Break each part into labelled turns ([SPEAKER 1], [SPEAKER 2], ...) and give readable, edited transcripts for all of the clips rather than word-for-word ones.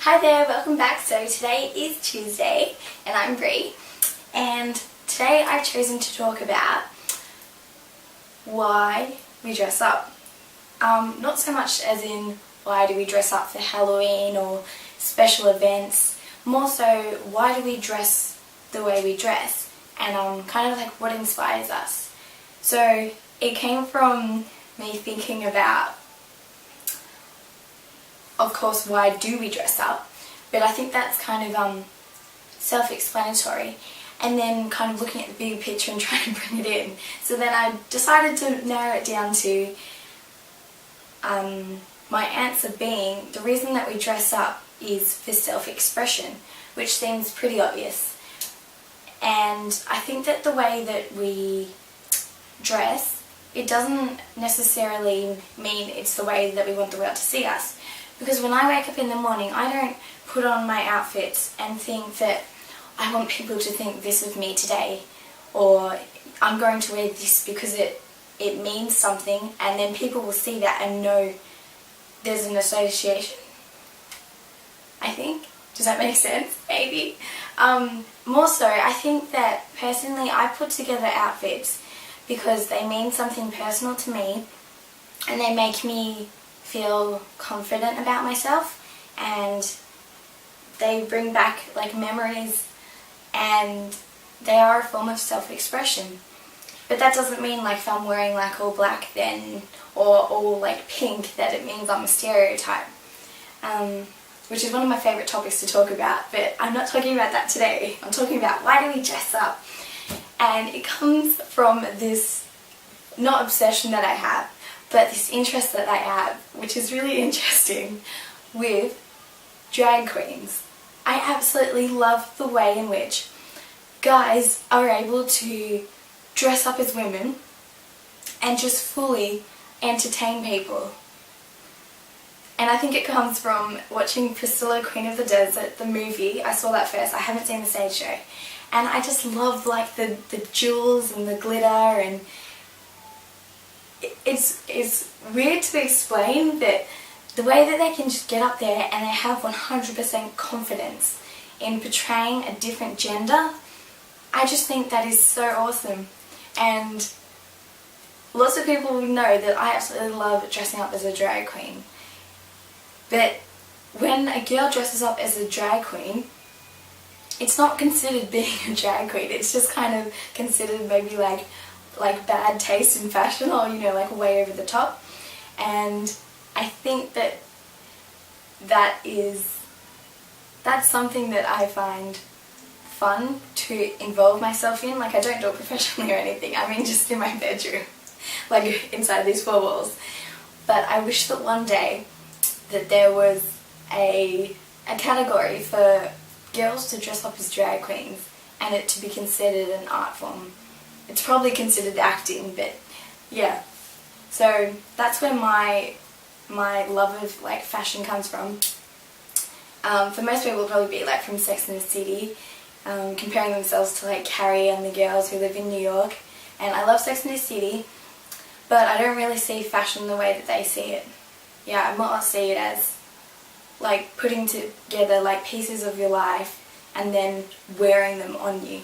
[SPEAKER 1] Hi there, welcome back. So today is Tuesday and I'm Brie, and today I've chosen to talk about why we dress up. Not so much as in why do we dress up for Halloween or special events, more so why do we dress the way we dress, and kind of like what inspires us. So it came from me thinking about, of course, why do we dress up, but I think that's kind of self-explanatory, and then kind of looking at the bigger picture and trying to bring it in. So then I decided to narrow it down to my answer being the reason that we dress up is for self-expression, which seems pretty obvious. And I think that the way that we dress, it doesn't necessarily mean it's the way that we want the world to see us. Because when I wake up in the morning, I don't put on my outfits and think that I want people to think this of me today, or I'm going to wear this because it means something, and then people will see that and know there's an association, I think. Does that make sense? Maybe. More so, I think that personally I put together outfits because they mean something personal to me and they make me feel confident about myself, and they bring back like memories, and they are a form of self-expression. But that doesn't mean like if I'm wearing like all black then, or all like pink, that it means I'm a stereotype, which is one of my favourite topics to talk about, but I'm not talking about that today. I'm talking about why do we dress up, and it comes from this, not obsession that I have, but this interest that I have, which is really interesting, with drag queens. I absolutely love the way in which guys are able to dress up as women and just fully entertain people. And I think it comes from watching Priscilla, Queen of the Desert, the movie. I saw that first, I haven't seen the stage show. And I just love like the jewels and the glitter, and it's weird to explain, but the way that they can just get up there and they have 100% confidence in portraying a different gender, I just think that is so awesome. And lots of people know that I absolutely love dressing up as a drag queen. But when a girl dresses up as a drag queen, it's not considered being a drag queen, it's just kind of considered maybe like bad taste in fashion, or you know, like way over the top. And I think that's something that I find fun to involve myself in. Like, I don't do it professionally or anything, I mean just in my bedroom, like inside these four walls. But I wish that one day that there was a category for girls to dress up as drag queens and it to be considered an art form. It's probably considered acting, but yeah. So that's where my love of like fashion comes from. For most people it'll probably be like from Sex and the City, comparing themselves to like Carrie and the girls who live in New York. And I love Sex and the City, but I don't really see fashion the way that they see it. Yeah, I more see it as like putting together like pieces of your life and then wearing them on you.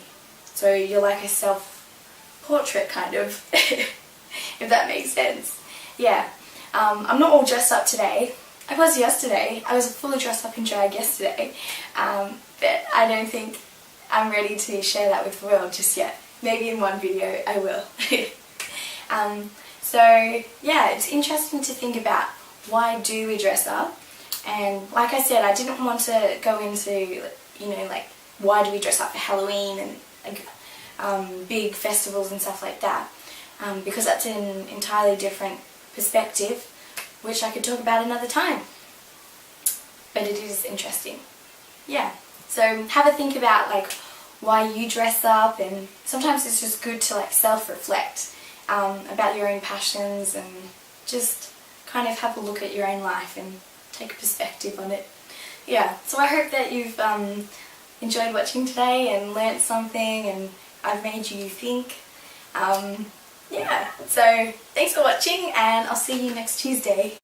[SPEAKER 1] So you're like a self-portrait kind of, if that makes sense. Yeah, I'm not all dressed up today. I was yesterday. I was fully dressed up in drag yesterday, but I don't think I'm ready to share that with the world just yet. Maybe in one video I will. So yeah, it's interesting to think about why do we dress up, and like I said, I didn't want to go into, you know, like why do we dress up for Halloween and like big festivals and stuff like that, because that's an entirely different perspective which I could talk about another time, but it is interesting. Yeah, so have a think about like why you dress up, and sometimes it's just good to like self-reflect about your own passions and just kind of have a look at your own life and take a perspective on it. Yeah, so I hope that you've enjoyed watching today and learnt something, and I've made you think. Yeah, so thanks for watching, and I'll see you next Tuesday.